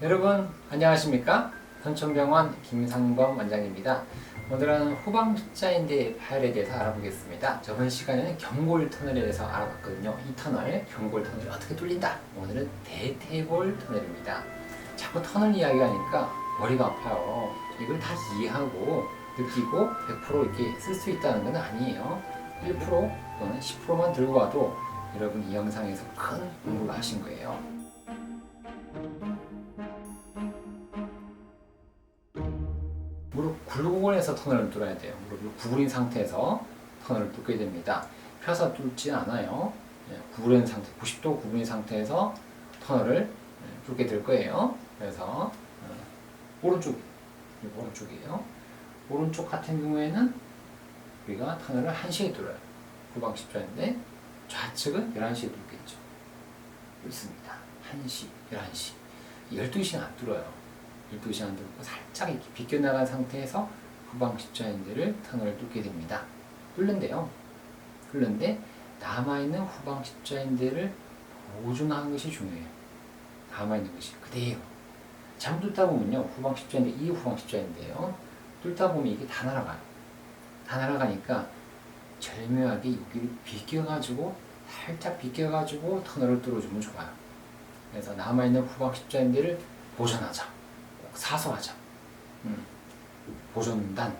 여러분 안녕하십니까? 선천병원 김상범 원장입니다. 오늘은 후방 십자인대 파열에 대해서 알아보겠습니다. 저번 시간에는 경골 터널에 대해서 알아봤거든요. 이 터널, 경골 터널이 어떻게 뚫린다? 오늘은 대퇴골 터널입니다. 자꾸 터널 이야기하니까 머리가 아파요. 이걸 다 이해하고 느끼고 100% 이렇게 쓸 수 있다는 건 아니에요. 1% 또는 10%만 들고 와도 여러분 이 영상에서 큰 공부를 하신 거예요. 무릎 굴곡을 해서 터널을 뚫어야 돼요. 무릎을 구부린 상태에서 터널을 뚫게 됩니다. 펴서 뚫지 않아요. 구부린 상태, 90도 구부린 상태에서 터널을 뚫게 될 거예요. 그래서 오른쪽이에요. 오른쪽 같은 경우에는 우리가 터널을 1시에 뚫어요. 후방 십자인데 좌측은 11시에 뚫겠죠. 뚫습니다. 1시, 11시. 12시는 안 뚫어요. 12시 안 뚫고 살짝 이렇게 비껴나간 상태에서 후방 십자인대를 터널을 뚫게 됩니다. 뚫는데 남아있는 후방 십자인대를 보존하는 것이 중요해요. 남아있는 것이 그대로. 잘못 뚫다 보면요. 후방 십자인대, 이 후방 십자인대예요. 뚫다 보면 이게 다 날아가요. 다 날아가니까 절묘하게 여기를 비껴가지고 살짝 비껴가지고 터널을 뚫어주면 좋아요. 그래서 남아있는 후방 십자인대를 보존하자. 꼭 사수하자. 보존단,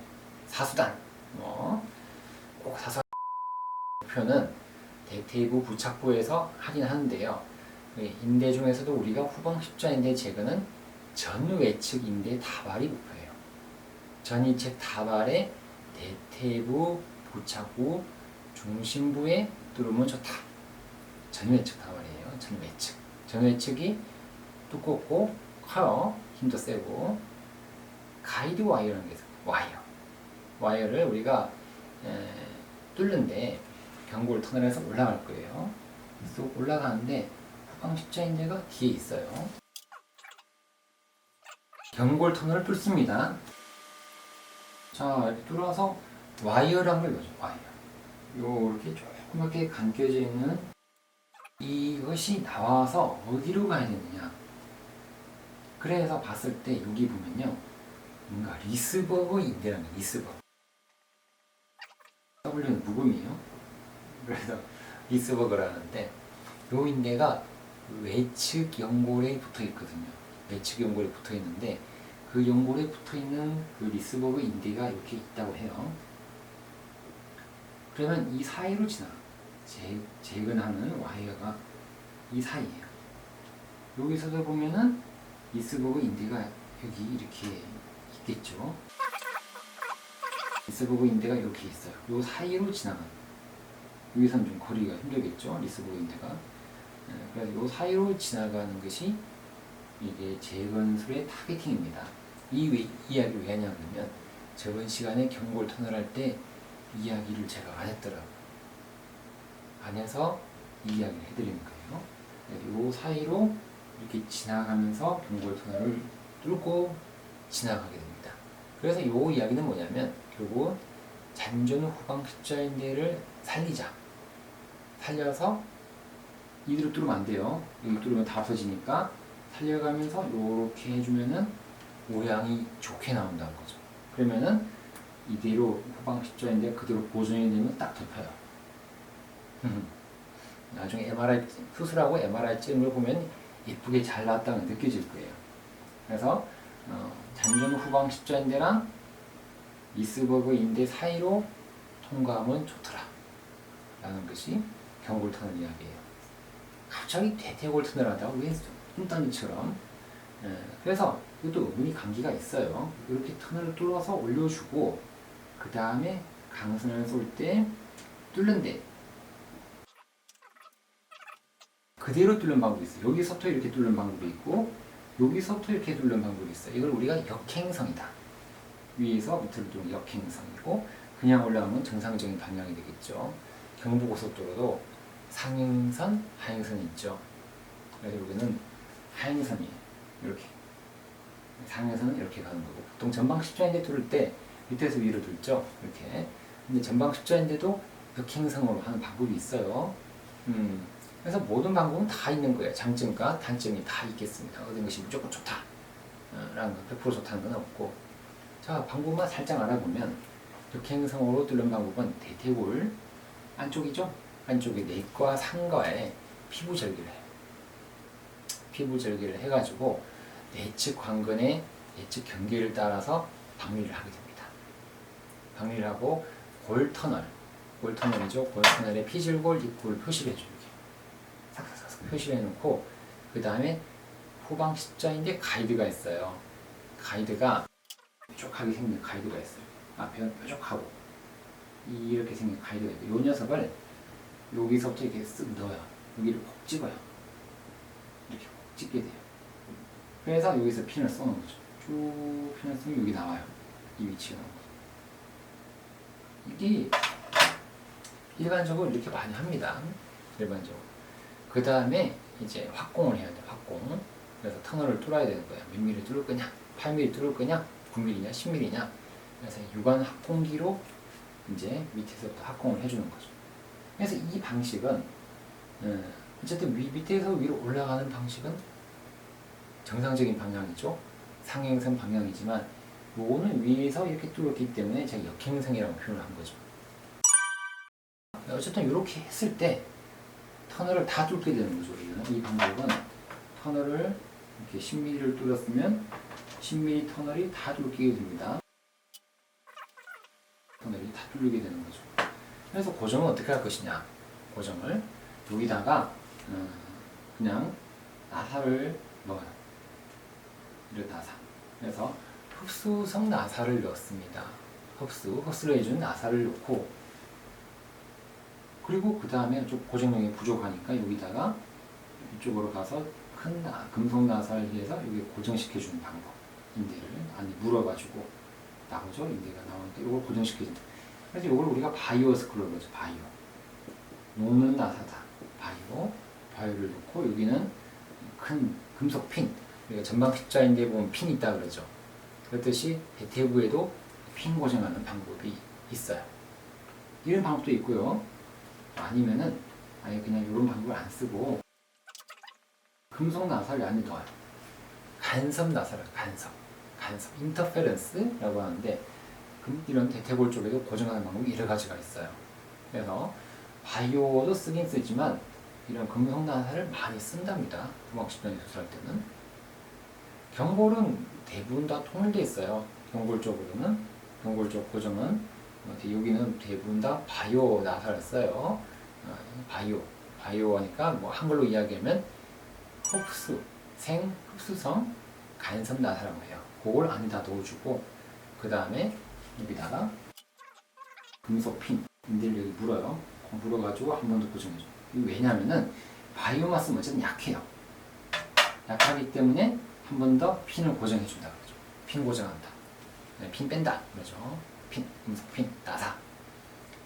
사수단. 꼭 사수. 표는 대퇴부 부착부에서 하긴 하는데요. 인대 중에서도 우리가 후방 십자인대 제거는 전외측 인대 다발이 목표예요. 전이측 다발의 대퇴부 부착부 중심부에 뚫으면 좋다. 전외측 다발이에요. 전외측. 전외측이 두껍고 커요. 힘도 세고. 가이드 와이어라는 게 있어요. 와이어를 우리가 뚫는데 경골 터널에서 올라갈 거예요. 그래서 올라가는데 후방 십자인대가 뒤에 있어요. 경골 터널을 뚫습니다. 자, 이렇게 뚫어서 와이어란 걸 넣어줘. 와이어. 이렇게 조그맣게 감겨져 있는 이것이 나와서 어디로 가야 되느냐. 그래서 봤을 때 여기 보면요. 뭔가 리스버그 인대라는 게 리스버그. W는 묵음이에요. 그래서 리스버그라는데 요 인대가 외측 연골에 붙어 있거든요. 외측 연골에 붙어 있는데 그 연골에 붙어 있는 그 리스버그 인대가 이렇게 있다고 해요. 그러면 이 사이로 지나가. 재근하는 와이어가 이 사이예요. 여기서도 보면은 리스버그 인대가 여기 이렇게 있겠죠. 리스버그 인대가 이렇게 있어요. 요 사이로 지나가는. 여기서는 좀 거리가 힘들겠죠. 리스버그 인대가. 그래서 요 사이로 지나가는 것이 이게 재건술의 타겟팅입니다. 이 이야기를 왜 하냐면 저번 시간에 경골 터널 할 때 이야기를 제가 안 했더라고요. 안 해서 이 이야기를 해드리는 거예요. 요 사이로 이렇게 지나가면서 경골 터널을 뚫고 지나가게 됩니다. 그래서 요 이야기는 뭐냐면 결국 잔존 후방 십자인대를 살려서 이대로 뚫으면 안 돼요. 여기 뚫으면 다 없어지니까 살려가면서 이렇게 해주면은 모양이 좋게 나온다는 거죠. 그러면은 이대로 후방 십자인대가 그대로 보존이 되면 딱 덮여요. 나중에 MRI 수술하고 MRI 찍은 걸 보면 예쁘게 잘 나왔다는 게 느껴질 거예요. 그래서 잔존 후방 십자인대랑 리스버그 인대 사이로 통과하면 좋더라 라는 것이 경골 터널 이야기예요. 갑자기 대퇴골 터널 하다가 왜 뚱딴지처럼. 그래서 이것도 은근히 감기가 있어요. 이렇게 터널을 뚫어서 올려주고 그 다음에 강선을 쏠 때 뚫는데 그대로 뚫는 방법이 있어요. 여기서부터 이렇게 뚫는 방법이 있고 여기서부터 이렇게 뚫는 방법이 있어요. 이걸 우리가 역행성이다. 위에서 밑으로 뚫는 역행성이고 그냥 올라가면 정상적인 방향이 되겠죠. 경부고속도로도 상행선, 하행선이 있죠. 그래서 여기는 하행선이에요. 이렇게. 상행선은 이렇게 가는 거고 보통 전방 십자인대 뚫을 때 밑에서 위로 뚫죠. 이렇게. 근데 전방 십자인대도 역행성으로 하는 방법이 있어요. 그래서 모든 방법은 다 있는 거예요. 장점과 단점이 다 있겠습니다. 어떤 것이 무조건 좋다. 라는 건 100% 좋다는 건 없고, 자, 방법만 살짝 알아보면 역행성으로 뚫는 방법은 대퇴골 안쪽이죠. 안쪽에 내과 상과에 피부 절개를 해요. 피부 절개를 해가지고 내측 관근의 내측 경계를 따라서 박리를 하게 됩니다. 박리를 하고 골터널이죠. 골터널에 피질골 입구를 표시를 해줘요. 이렇게 삭삭삭 표시를 해놓고, 그 다음에 후방 십자인대 가이드가 있어요. 가이드가 뾰족하게 생긴 가이드가 있어요. 앞에는 뾰족하고 이렇게 생긴 가이드가 있고, 이 녀석을 여기서부터 이렇게 쓱 넣어요. 여기를 콕 찍어요. 이렇게 콕 찍게 돼요. 그래서 여기서 핀을 써놓은 거죠. 쭉 핀을 쓰면 여기 나와요. 이 위치가 나오는 거죠. 이게 일반적으로 이렇게 많이 합니다. 일반적으로. 그 다음에 이제 확공을 해야 돼요. 확공. 그래서 터널을 뚫어야 되는 거예요. 몇 미리 뚫을 거냐? 8mm 뚫을 거냐? 9mm냐? 10mm냐? 그래서 유관 확공기로 이제 밑에서부터 확공을 해주는 거죠. 그래서 이 방식은 어쨌든 밑에서 위로 올라가는 방식은 정상적인 방향이죠. 상행선 방향이지만 요거는 위에서 이렇게 뚫었기 때문에 제가 역행성이라고 표현을 한 거죠. 어쨌든 이렇게 했을 때 터널을 다 뚫게 되는 거죠. 이 방법은 터널을 이렇게 10mm를 뚫었으면 10mm 터널이 다 뚫리게 됩니다. 터널이 다 뚫리게 되는 거죠. 그래서 고정은 어떻게 할 것이냐? 고정을 여기다가 그냥 나사를 넣어요. 이런 나사. 그래서 흡수성 나사를 넣습니다. 흡수를 해주는 나사를 넣고, 그리고 그 다음에 좀 고정력이 부족하니까 여기다가 이쪽으로 가서 큰 금속 나사를 해서 여기 고정시켜주는 방법. 인대를 안에 물어가지고 나오죠. 인대가 나오니까 이걸 고정시켜주는. 그래서 이걸 우리가 바이오 스크롤 거죠. 바이오. 녹는 나사다. 바이오를 넣고, 여기는 큰 금속 핀. 우리가 전방 십자인대에 보면 핀이 있다 그러죠. 그렇듯이 대퇴부에도 핀 고정하는 방법이 있어요. 이런 방법도 있고요. 아니면은 아예 그냥 이런 방법을 안 쓰고 금속 나사를 안에 넣어요. 간섭 나사를 간섭 인터페런스라고 하는데, 이런 대퇴골 쪽에도 고정하는 방법이 여러 가지가 있어요. 그래서 바이오도 쓰긴 쓰지만 이런 금속 나사를 많이 쓴답니다. 후방십자인대 수술할 때는. 경골은 대부분 다 통일되어 있어요. 경골 쪽으로는, 경골 쪽 고정은 여기는 대부분 다 바이오 나사를 써요. 바이오 하니까 뭐 한글로 이야기하면 흡수성 간섭 나사라고 해요. 그걸 안에다 넣어주고, 그 다음에 여기다가 금속 핀, 인대를 여기 물어요. 물어가지고 한 번 더 고정해줘. 왜냐하면은 바이오만 쓰면 어쨌든 약해요. 약하기 때문에 한 번 더 핀을 고정해준다 그러죠. 핀 고정한다. 핀 뺀다 그러죠. 핀, 금속 핀, 나사.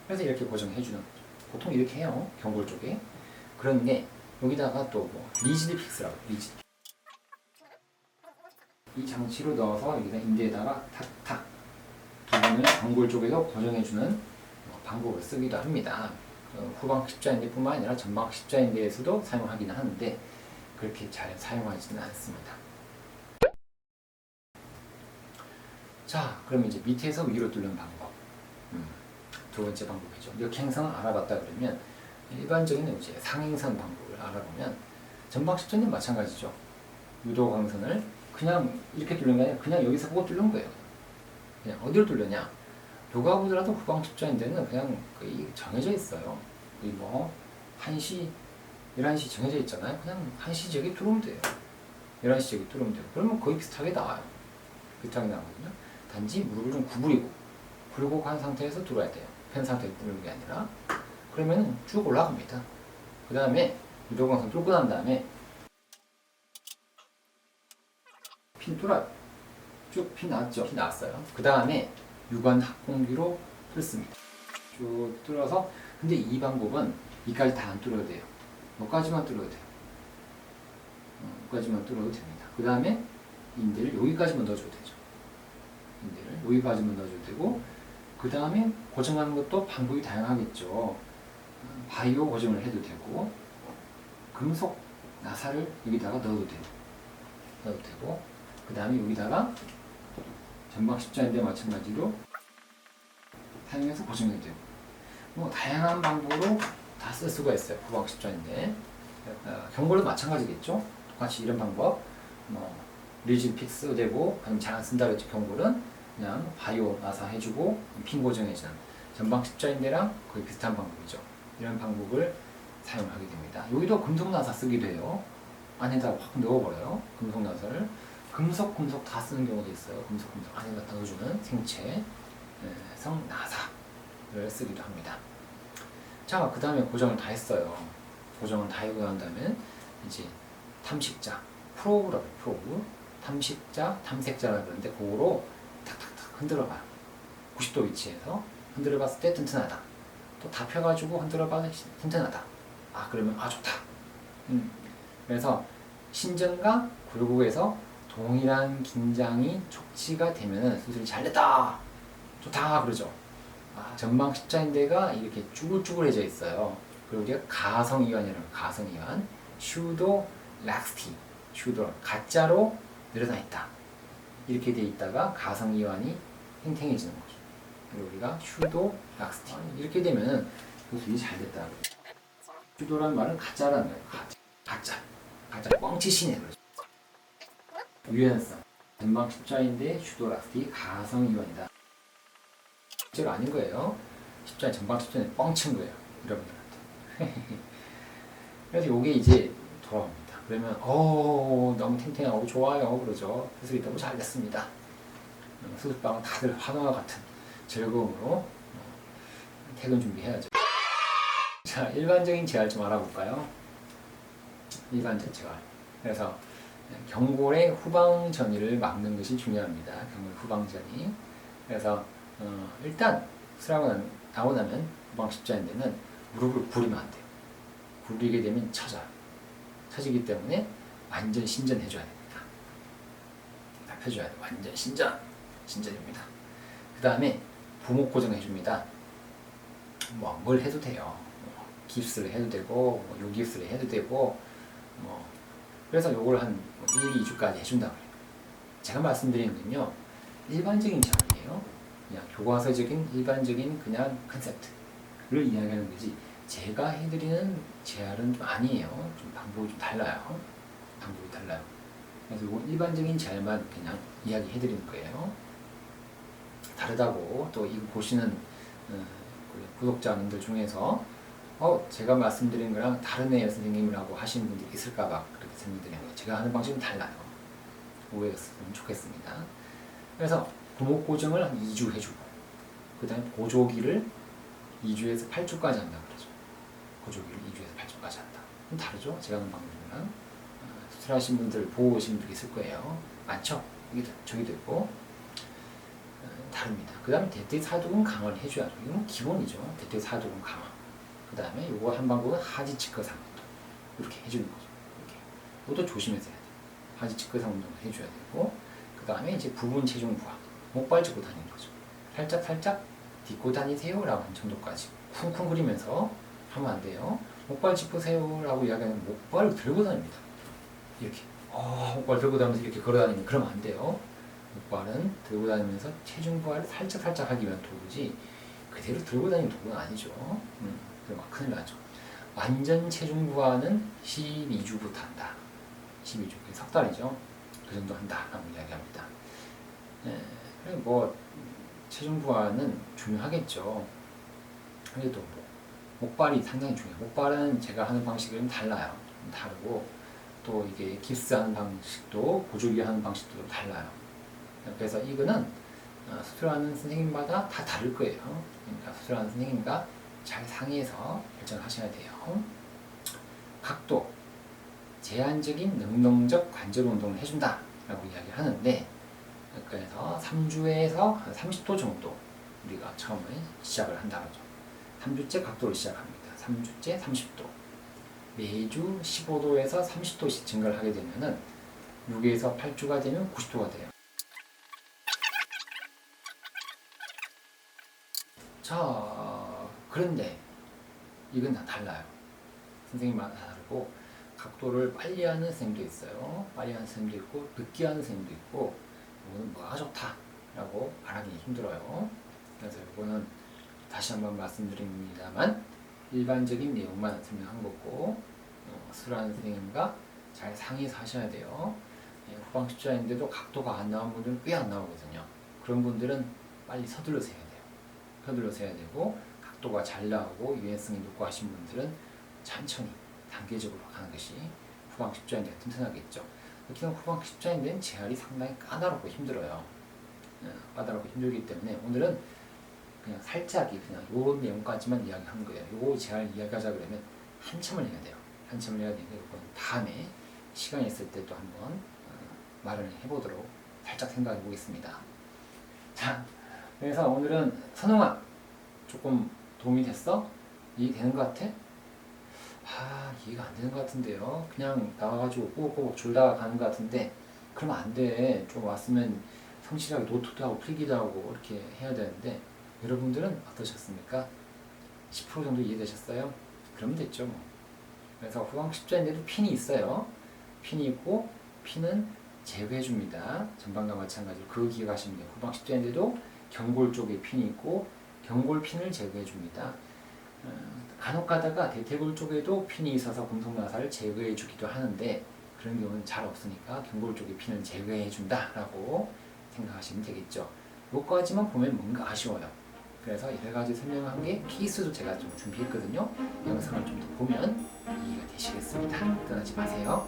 그래서 이렇게 고정해주는 거죠. 보통 이렇게 해요. 경골 쪽에. 그런데 여기다가 또 뭐 리지드 픽스라고. 이 장치로 넣어서 여기다 인대에다가 탁탁 두 번을 경골 쪽에서 고정해주는 방법을 쓰기도 합니다. 후방 십자인대뿐만 아니라 전방 십자인대에서도 사용하기는 하는데 그렇게 잘 사용하지는 않습니다. 자, 그럼 이제 밑에서 위로 뚫는 방법. 두 번째 방법이죠. 역행성을 알아봤다 그러면 일반적인 이제 상행선 방법을 알아보면 전방 십자인대 마찬가지죠. 유도광선을 그냥 이렇게 뚫는 게 아니라 그냥 여기서 보고 뚫는 거예요. 그냥 어디로 뚫느냐? 누가 보더라도 후방 십자인대는 그냥 거의 정해져 있어요. 거의 뭐 1시, 11시 정해져 있잖아요. 그냥 1시 저기 뚫으면 돼요. 11시 저기 뚫으면 돼요. 그러면 거의 비슷하게 나와요. 비슷하게 나오거든요. 단지 무릎을 좀 구부리고 굴곡 한 상태에서 뚫어야 돼요. 편 상태에서 뚫는 게 아니라. 그러면 쭉 올라갑니다. 그 다음에 유도광선 뚫고 난 다음에 핀 뚫어요. 쭉 핀 나왔죠? 핀 나왔어요. 그 다음에 유관 합공기로 뚫습니다. 쭉 뚫어서, 근데 이 방법은 이까지 다 안 뚫어도 돼요. 여기까지만 뚫어도 돼요. 여기까지만 뚫어도 됩니다. 그 다음에 인대를 여기까지만 넣어줘도 되죠. 인대를 여기까지만 넣어줘도 되고, 그 다음에 고정하는 것도 방법이 다양하겠죠. 바이오 고정을 해도 되고, 금속 나사를 여기다가 넣어도 되고, 그 다음에 여기다가 전방 십자인대 마찬가지로 사용해서 고정이 되고, 뭐 다양한 방법으로 다 쓸 수가 있어요. 후방 십자인대. 경고도 마찬가지겠죠. 똑같이 이런 방법, 뭐 리지드 픽스 되고, 아니면 잘 안 쓴다 그랬죠. 경고는 그냥 바이오 나사 해주고 핀 고정해주는 전방 십자인대랑 거의 비슷한 방법이죠. 이런 방법을 사용하게 됩니다. 여기도 금속 나사 쓰기도 해요. 안에다 확 넣어버려요. 금속 나사를. 금속 다 쓰는 경우도 있어요. 금속 안에다 넣어주는 생체 성 나사를 쓰기도 합니다. 자, 그 다음에 고정을 다 했어요. 고정을 다 하고 난 다음에 이제 탐식자, 프로브, 탐색자라 그러는데 그거로 탁탁탁 흔들어봐요. 90도 위치에서 흔들어봤을 때 튼튼하다. 또 다 펴가지고 흔들어봐도 튼튼하다. 아, 그러면 좋다. 그래서 신전과 굴곡에서 동일한 긴장이 촉지가 되면은 수술이 잘 됐다, 좋다 그러죠. 전방 십자인대가 이렇게 쭈글쭈글해져 있어요. 그리고 우리가 가성이완이라고, 가성이완, 슈도 락스티, 슈도 가짜로 늘어나 있다. 이렇게 돼 있다가 가성이완이 탱탱해지는 거죠. 그리고 우리가 슈도 락스티 이렇게 되면은 수술이 잘 됐다. 슈도라는 말은 가짜라는 거예요. 가짜 뻥치시네 그러죠. 유연성, 전방 십자인대 슈도 락스티 가성이완이다. 실제로 아닌 거예요. 십자인 전방 십자인대 뻥친 거예요. 여러분들한테. 그래서 이게 이제 돌아옵니다. 그러면 너무 탱탱하고 좋아요 그러죠. 수술이 너무 잘 됐습니다. 수술방은 다들 환호와 같은 즐거움으로 퇴근 준비해야죠. 자, 일반적인 재활 좀 알아볼까요? 일반적 재활. 그래서 경골의 후방 전이를 막는 것이 중요합니다. 경골 후방 전이. 그래서 일단 수술하고 나고 나면 후방 십자인대는 무릎을 구리면 안 돼요. 굴리게 되면 처져요. 처지기 때문에 완전 신전해줘야 됩니다. 다 펴줘야 돼요. 완전 신전입니다. 그 다음에 부목 고정해줍니다. 뭘 해도 돼요. 깁스를 해도 되고, 요깁스를 해도 되고, 그래서 요걸 한 1, 2주까지 해준다고 해요. 제가 말씀드리는 건요, 일반적인 재활이에요. 그냥 교과서적인 일반적인 그냥 컨셉트를 이야기하는 거지, 제가 해드리는 재활은 좀 아니에요. 좀 방법이 좀 달라요. 그래서 이건 일반적인 재활만 그냥 이야기해드리는 거예요. 다르다고 또 이거 보시는 구독자분들 중에서 제가 말씀드린 거랑 다르네요 선생님이라고 하시는 분들이 있을까봐 그렇게 설명드리는 거예요. 제가 하는 방식은 달라요. 오해였으면 좋겠습니다. 그래서 부목 고정을 한 2주 해주고, 그 다음에 보조기를 2주에서 8주까지 한다 그러죠. 보조기를 2주에서 8주까지 한다. 그럼 다르죠? 제가 하는 방법이랑. 수술하신 분들 보고 오신 분들이 있을 거예요. 많죠? 저기도 있고. 다릅니다. 그 다음에 대퇴사두근 강화를 해줘야죠. 이건 기본이죠. 대퇴사두근 강화. 그 다음에 요거 한 방법은 하지치커상 운동. 이렇게 해주는 거죠. 이렇게. 이것도 조심해서 해야 돼요. 하지치커상 운동을 해줘야 되고, 그 다음에 이제 부분 체중 부하. 목발 짚고 다니는 거죠. 살짝 딛고 다니세요 라고 하는 정도까지 쿵쿵 그리면서 하면 안 돼요. 목발 짚으세요 라고 이야기하면 목발을 들고 다닙니다. 이렇게. 목발 들고 다니면서 이렇게 걸어 다니면 그러면 안 돼요. 목발은 들고 다니면서 체중 부하를 살짝 하기 위한 도구지, 그대로 들고 다니는 도구는 아니죠. 그럼 막 큰일 나죠. 완전 체중 부하는 12주부터 한다. 12주, 그게 석 달이죠. 그 정도 한다라고 이야기합니다. 체중 부하는 중요하겠죠. 그래도 목발이 상당히 중요해요. 목발은 제가 하는 방식은 달라요. 다르고, 또 이게 깁스하는 방식도, 보조기 하는 방식도 달라요. 그래서 이거는 수술하는 선생님마다 다 다를 거예요. 그러니까 수술하는 선생님과 잘 상의해서 결정하셔야 돼요. 각도, 제한적인 능동적 관절 운동을 해준다 라고 이야기를 하는데, 그래서 3주에서 한 30도 정도 우리가 처음에 시작을 한다고 하죠. 3주째 각도를 시작합니다. 3주째 30도. 매주 15도에서 30도씩 증가를 하게 되면은 6에서 8주가 되면 90도가 돼요. 자, 그런데 이건 다 달라요. 선생님마다 다르고, 각도를 빨리 하는 선생님도 있어요. 빨리 하는 선생님도 있고 늦게 하는 선생님도 있고 이거는 뭐가 좋다라고 말하기 힘들어요. 그래서 이거는 다시 한번 말씀드립니다만 일반적인 내용만 설명한 거고 수란 선생님과 잘 상의해서 하셔야 돼요. 후방 십자인데도 각도가 안 나온 분들은 꽤 안 나오거든요. 그런 분들은 빨리 서둘러서 해야 돼요. 서둘러서 해야 되고 각도가 잘 나오고 유연성이 높고 하신 분들은 천천히 단계적으로 가는 것이 후방 십자인대가 튼튼하겠죠. 특히나 후방 십자인대는 재활이 상당히 까다롭고 힘들어요. 까다롭고 힘들기 때문에 오늘은 그냥 살짝이 그냥 요 내용까지만 이야기한 거예요. 요 재활 이야기하자 그러면 한참을 해야 돼요. 한참을 해야 되니까 이건 다음에 시간이 있을 때 또 한번 말을 해보도록 살짝 생각해 보겠습니다. 자, 그래서 오늘은 선홍아 조금 도움이 됐어? 이해되는 것 같아? 이해가 안 되는 것 같은데요. 그냥 나와가지고 꼬박꼬박 졸다가 가는 것 같은데 그러면 안 돼. 좀 왔으면 성실하게 노트도 하고 필기도 하고 이렇게 해야 되는데 여러분들은 어떠셨습니까? 10% 정도 이해되셨어요? 그러면 됐죠 뭐. 그래서 후방 십자인데도 핀이 있어요. 핀이 있고 핀은 제거해 줍니다. 전반과 마찬가지로 그거 기억하시면 돼요. 후방 십자인데도 경골 쪽에 핀이 있고 경골 핀을 제거해 줍니다. 간혹 가다가 대퇴골 쪽에도 핀이 있어서 금속나사를 제거해 주기도 하는데 그런 경우는 잘 없으니까 경골 쪽에 핀을 제거해 준다라고 생각하시면 되겠죠. 요거까지만 보면 뭔가 아쉬워요. 그래서 여러 가지 설명한 게 케이스도 제가 좀 준비했거든요. 영상을 좀 더 보면 이해가 되시겠습니다. 떠나지 마세요.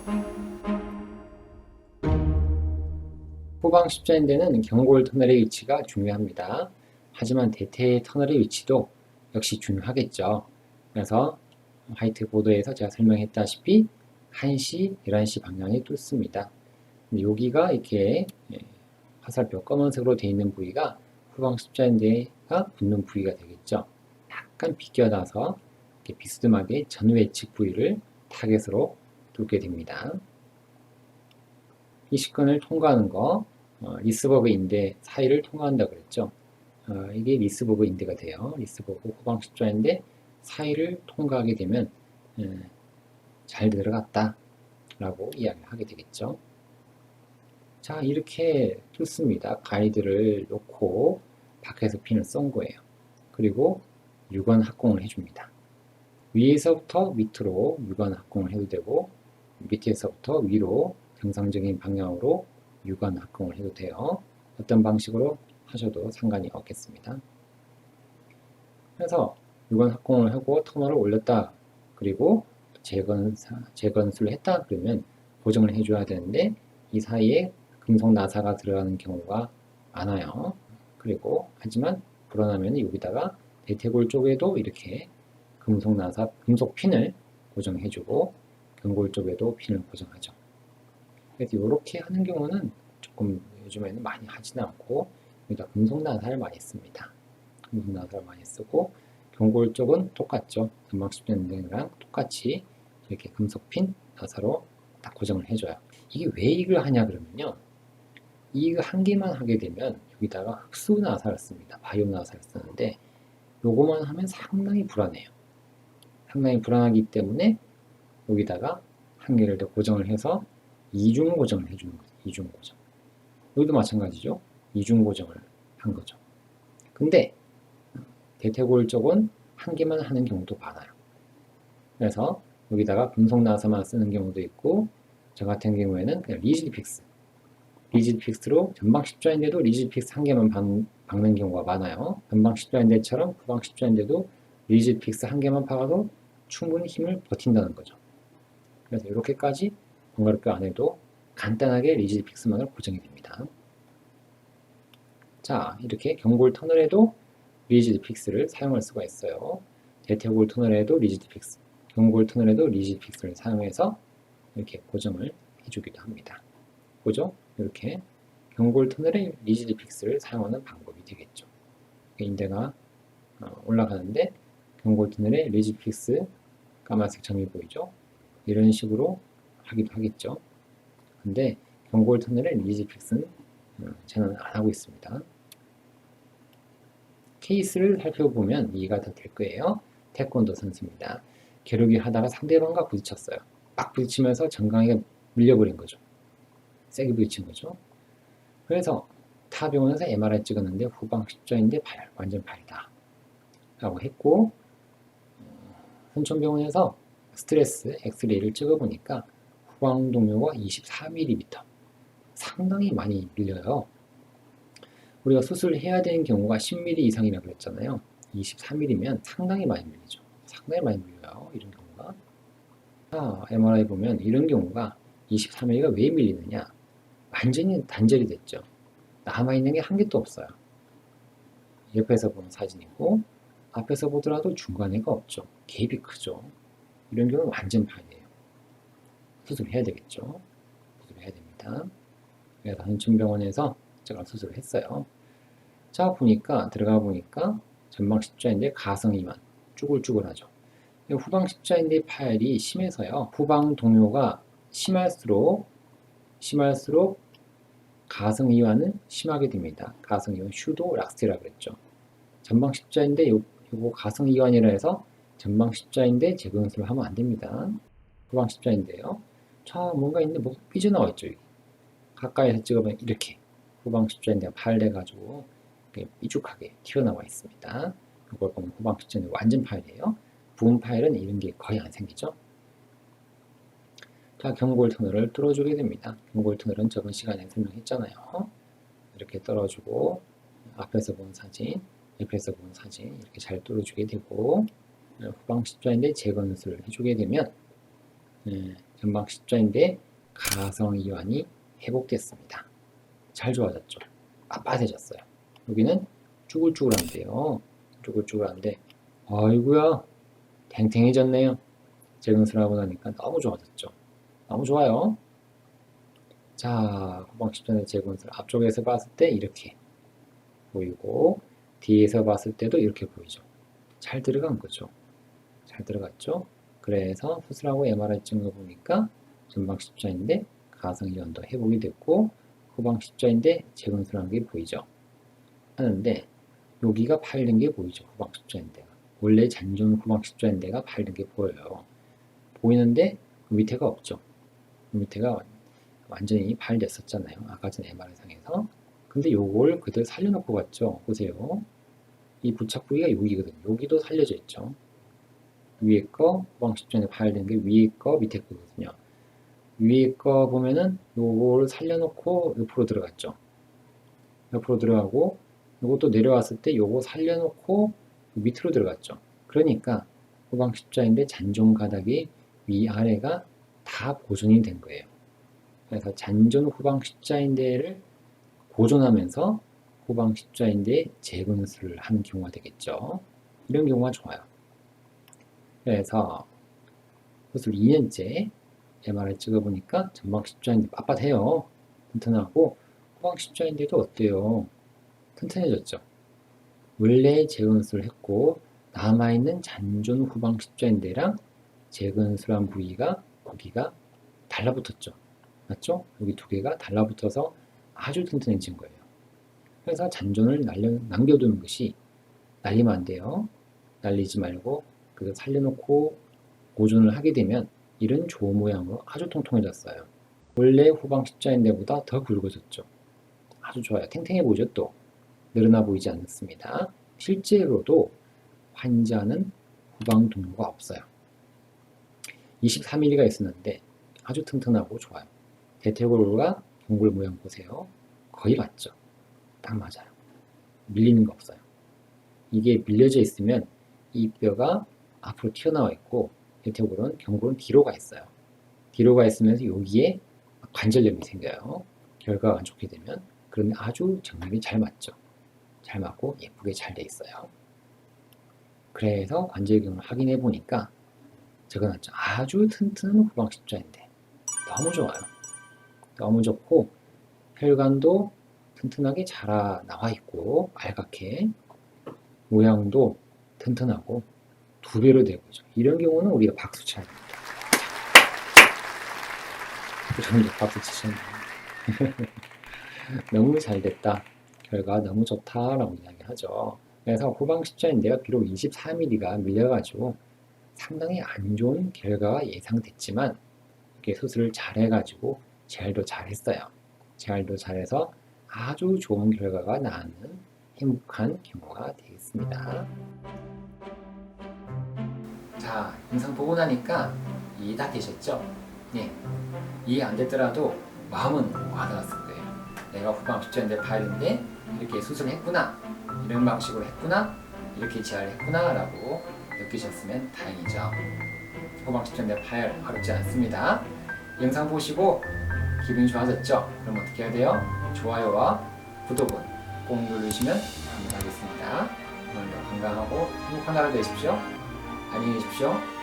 후방 십자인대는 경골 터널의 위치가 중요합니다. 하지만 대퇴 터널의 위치도 역시 중요하겠죠. 그래서 화이트보드에서 제가 설명했다시피 1시, 11시 방향에 뚫습니다. 여기가 이렇게 화살표 검은색으로 되어 있는 부위가 후방 십자인대가 붙는 부위가 되겠죠. 약간 비껴나서 이렇게 비스듬하게 전외측 부위를 타겟으로 뚫게 됩니다. 이 시권을 통과하는 거 리스버그 인대 사이를 통과한다고 그랬죠. 이게 리스버그 인대가 돼요. 리스버그 후방 십자인대 사이를 통과하게 되면 잘 들어갔다 라고 이야기를 하게 되겠죠. 자, 이렇게 뚫습니다. 가이드를 놓고 밖에서 핀을 쏜 거예요. 그리고 유건 합공을 해줍니다. 위에서부터 밑으로 유건 합공을 해도 되고 밑에서부터 위로 정상적인 방향으로 유건 합공을 해도 돼요. 어떤 방식으로 하셔도 상관이 없겠습니다. 그래서 유건 합공을 하고 터널을 올렸다. 그리고 재건수를 했다. 그러면 고정을 해줘야 되는데 이 사이에 금속 나사가 들어가는 경우가 많아요. 그리고 하지만 불어나면 여기다가 대퇴골 쪽에도 이렇게 금속 나사, 금속 핀을 고정해주고 경골 쪽에도 핀을 고정하죠. 그래서 이렇게 하는 경우는 조금 요즘에는 많이 하지는 않고 여기다 금속 나사를 많이 씁니다. 금속 나사를 많이 쓰고 경골 쪽은 똑같죠. 전방 십자인대랑 똑같이 이렇게 금속 핀 나사로 딱 고정을 해줘요. 이게 왜 이걸 하냐 그러면요. 이거 한 개만 하게 되면 여기다가 흡수 나사를 씁니다. 바이오 나사를 쓰는데 요거만 하면 상당히 불안해요. 상당히 불안하기 때문에 여기다가 한 개를 더 고정을 해서 이중 고정을 해주는 거죠. 이중 고정. 여기도 마찬가지죠. 이중 고정을 한 거죠. 근데 대퇴골 쪽은 한 개만 하는 경우도 많아요. 그래서 여기다가 금속 나사만 쓰는 경우도 있고 저 같은 경우에는 그냥 리지드 픽스로 전방 십자인대도 리지드 픽스 한 개만 박는 경우가 많아요. 전방 십자인대처럼 후방 십자인대도 리지드 픽스 한 개만 박아도 충분히 힘을 버틴다는 거죠. 그래서 이렇게까지 번거롭게 안 해도 간단하게 리지드 픽스만을 고정이 됩니다. 자, 이렇게 경골 터널에도 리지드 픽스를 사용할 수가 있어요. 대퇴골 터널에도 리지드 픽스, 경골 터널에도 리지드 픽스를 사용해서 이렇게 고정을 해주기도 합니다. 보죠? 이렇게 경골 터널에 리지드 픽스를 사용하는 방법이 되겠죠. 인대가 올라가는데 경골 터널에 리지드 픽스 까만색 점이 보이죠? 이런 식으로 하기도 하겠죠. 근데 경골 터널에 리지드 픽스는 저는 안 하고 있습니다. 케이스를 살펴보면 이해가 더 될 거예요. 태권도 선수입니다. 겨루기 하다가 상대방과 부딪혔어요. 빡 부딪히면서 정강이가 밀려버린 거죠. 세게 부딪힌 거죠. 그래서 타 병원에서 MRI 찍었는데 후방 십자인대 파열, 완전 파열이다 라고 했고, 순천병원에서 스트레스 엑스레이를 찍어보니까 후방 동료가 24mm, 상당히 많이 밀려요. 우리가 수술해야 되는 경우가 10mm 이상이라고 그랬잖아요. 23mm면 상당히 많이 밀리죠. 상당히 많이 밀려요. 이런 경우가. MRI 보면 이런 경우가 23mm가 왜 밀리느냐? 완전히 단절이 됐죠. 남아있는 게 한 개도 없어요. 옆에서 보는 사진이고 앞에서 보더라도 중간에가 없죠. 갭이 크죠. 이런 경우는 완전 파열이에요. 수술해야 되겠죠. 수술해야 됩니다. 그래서 한천병원에서 제가 수술을 했어요. 자, 들어가 보니까 전방 십자인대 가성 이완, 쭈글쭈글하죠. 후방 십자인대 파열이 심해서요. 후방 동요가 심할수록 가성 이완은 심하게 됩니다. 가성 이완 슈도 락스테라 그랬죠. 전방 십자인대 요거 가성 이완이라 해서 전방 십자인대 재건술을 하면 안 됩니다. 후방 십자인대요. 자, 뭔가 있는데 뭐가 삐져나와 있죠. 여기. 가까이서 찍어보면 이렇게 후방 십자인대가 파열돼가지고 삐죽하게 튀어나와 있습니다. 이걸 보면 후방 십자인대 완전 파열이에요. 부분 파열은 이런 게 거의 안 생기죠. 자, 경골 터널을 뚫어주게 됩니다. 경골 터널은 저번 시간에 설명했잖아요. 이렇게 뚫어주고 앞에서 본 사진, 옆에서 본 사진 이렇게 잘 뚫어주게 되고 후방 십자인대 재건술을 해주게 되면 전방 십자인대 가성 이완이 회복됐습니다. 잘 좋아졌죠. 빳빳해졌어요. 여기는 쭈글쭈글한데요. 쭈글쭈글한데 아이고야 탱탱해졌네요. 재건술하고 나니까 너무 좋아졌죠. 너무 좋아요. 자, 후방 십자인대 재건술 앞쪽에서 봤을 때 이렇게 보이고 뒤에서 봤을 때도 이렇게 보이죠. 잘 들어간 거죠. 잘 들어갔죠. 그래서 수술하고 MRI 찍은 거 보니까 전방 십자인대 가성 이완도 회복이 됐고 후방 십자인대 재건술한 게 보이죠. 하는데 여기가 파열된 게 보이죠. 후방 십자인대가 원래 잔존 후방 십자인대가 파열된 게 보여요. 보이는데 그 밑에가 없죠. 그 밑에가 완전히 파열됐었잖아요. 아까 전 MRI 상에서. 근데 요걸 그대로 살려놓고 갔죠. 보세요. 이 부착 부위가 여기거든요. 여기도 살려져 있죠. 위에 거 후방 십자인대 파열된 게 위에 거 밑에 거거든요. 위에 거 보면은 요걸 살려놓고 옆으로 들어갔죠. 옆으로 들어가고 요것도 내려왔을 때 요거 살려놓고 밑으로 들어갔죠. 그러니까 후방 십자인대 잔존 가닥이 위아래가 다 보존이 된 거예요. 그래서 잔존 후방 십자인대를 보존하면서 후방 십자인대 재건술을 하는 경우가 되겠죠. 이런 경우가 좋아요. 그래서 수술 2년째 MRI 찍어보니까 전방 십자인대 빳빳해요. 튼튼하고 후방 십자인대도 어때요? 튼튼해졌죠. 원래 재건술을 했고 남아있는 잔존 후방 십자인대랑 재건술한 부위가 거기가 달라붙었죠. 맞죠? 여기 두 개가 달라붙어서 아주 튼튼해진 거예요. 그래서 잔존을 남겨두는 것이 날리면 안 돼요. 날리지 말고 그걸 살려놓고 보존을 하게 되면 이런 조 모양으로 아주 통통해졌어요. 원래 후방 십자인대보다 더 굵어졌죠. 아주 좋아요. 탱탱해 보이죠? 또 늘어나 보이지 않습니다. 실제로도 환자는 후방 동료가 없어요. 24mm가 있었는데 아주 튼튼하고 좋아요. 대퇴골과 경골 모양 보세요. 거의 맞죠? 딱 맞아요. 밀리는 거 없어요. 이게 밀려져 있으면 이 뼈가 앞으로 튀어나와 있고 대퇴골은 경골은 뒤로 가 있어요. 뒤로 가 있으면서 여기에 관절염이 생겨요. 결과가 안 좋게 되면. 그런데 아주 정맥이 잘 맞죠. 잘 맞고 예쁘게 잘 돼 있어요. 그래서 관절경을 확인해 보니까 적어놨죠. 아주 튼튼한 후방 십자인대. 너무 좋아요. 너무 좋고 혈관도 튼튼하게 잘 나와 있고 빨갛게 모양도 튼튼하고 두 배로 되고 있죠. 이런 경우는 우리가 박수 쳐야 됩니다. 그런데 박수 치셨네요. 너무 잘 됐다. 결과 너무 좋다라고 이야기하죠. 그래서 후방 십자인대가 비록 24mm가 밀려가지고 상당히 안 좋은 결과가 예상됐지만 이렇게 수술을 잘해가지고 재활도 잘했어요. 재활도 잘해서 아주 좋은 결과가 나는 행복한 경우가 되겠습니다. 자, 영상 보고 나니까 이해 다 되셨죠? 네. 이해 안 됐더라도 마음은 와닿았을 거예요. 내가 후방 십자인대 파열인데 이렇게 수술했구나, 이런 방식으로 했구나, 이렇게 재활했구나 라고 느끼셨으면 다행이죠. 후방 십자인대 파열 어렵지 않습니다. 영상 보시고 기분이 좋아졌죠? 그럼 어떻게 해야 돼요? 좋아요와 구독은 꼭 누르시면 감사하겠습니다. 오늘도 건강하고 행복한 하루 되십시오. 안녕히 계십시오.